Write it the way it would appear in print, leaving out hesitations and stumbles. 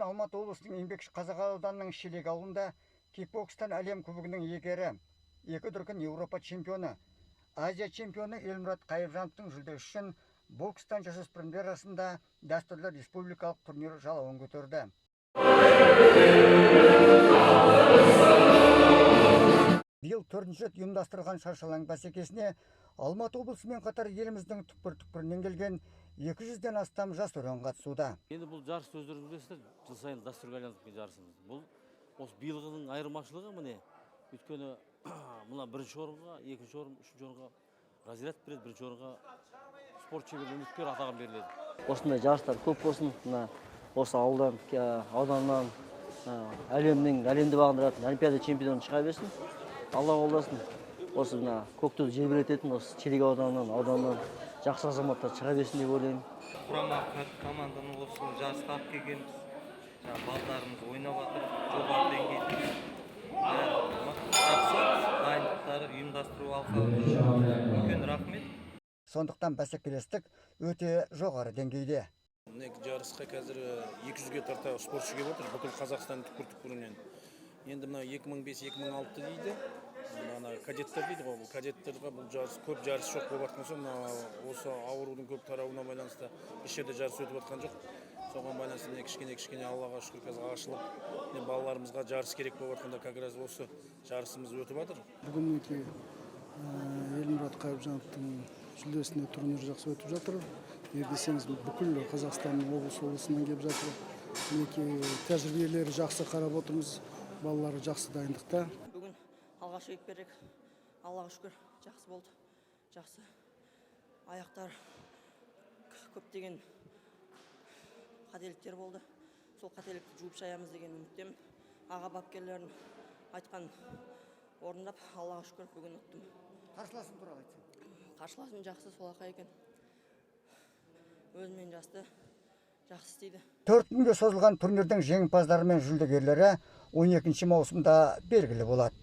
Алматы облысының Еңбекші Қазақ ауданының Шелек ауылында кикбокстан әлем кубогының иегері, 2 дүркін Еуропа чемпионы, Азия чемпионы Елмұрат Қайыржановтың жүлде үшін бокстан жасөспірімдер арасында дәстүрлі республикалық турнир жалауын көтерді. Биыл 4-ші рет ұйымдастырылған шаршалаң бәсекесіне Алматы облысымен қатар еліміздің түкпір-түкпірінен келген 200-ден астам жас өрен қатысуда. Енді бұл жарыс өздеріңіз білесіздер, жыл сайын дәстүрге айналып кеткен жарысымыз. Бұл осы биылғының айырмашылығы міне, өйткені мына 1-ші орынға, 2-ші орын, 3-ші орынға разряд береді, 1-ші орынға спорт шебері үміткер атағын беріледі. Осындай жарыстар көп болсын, осы ауданнан әлемді бағындыратын олимпиада чемпионы шыға берсін. Алла қолдасын. Осы көктөбе желбірететін осы Шелек ауданынан жақсы азаматтар шыға берсін деп ойлаймын. Құрама команданың осы жарысқа алып келгенбіз. Балдарымыз ойнап жатыр, жоғары деңгейде. Жақсы дайындықтары ұйымдастыру алқабы. Үлкен рахмет. Сондықтан бәсекелестік өте жоғары деңгейде. Жарысқа қазір 200-ге тарта спортшы келіп отыр, бүкіл Қазақстан түкпір-түкпірінен. Енді мына 2005-2006 дейді. Кадеттер дейді ғой, бұл кадеттерге бұл жарыс көп жарыс жоқ болып жатқан соң, осы аурудың көп тарауына байланысты еш жерде жарыс өтіп жатқан жоқ. Соған байланысты кішкене Аллаға шүкір қазір ашылып, балаларымызға жарыс керек болып жатқанда как раз осы жарысымыз өтіп жатыр. Бүгінгі Елмұрат Қайыржановтың жүлдесіне турнир жақсы өтіп жатыр. Десеңіз бүкіл Қазақстанның облысынан келіп жатыр. Мінекей тәжірибелері жақсы қарап отырмыз, балалары жақсы дайындықта. Алғаш екперек, Аллаға шүкір, жақсы болды. Жақсы. Аяқтар көптеген қателіктер болды. Сол қателікті жуып шаямыз деген үміттемін. Аға бапкерлердің айтқан орындап, Аллаға шүкір бүгін ұттым. Қарсыласым туралы айтсаң? Қарсыласым жақсы, солақай екен. Өзімен жақсы істейді. 4 күнге созылған турнирдің жеңімпаздары мен жүлдегерлері 12 маусымда белгілі болады.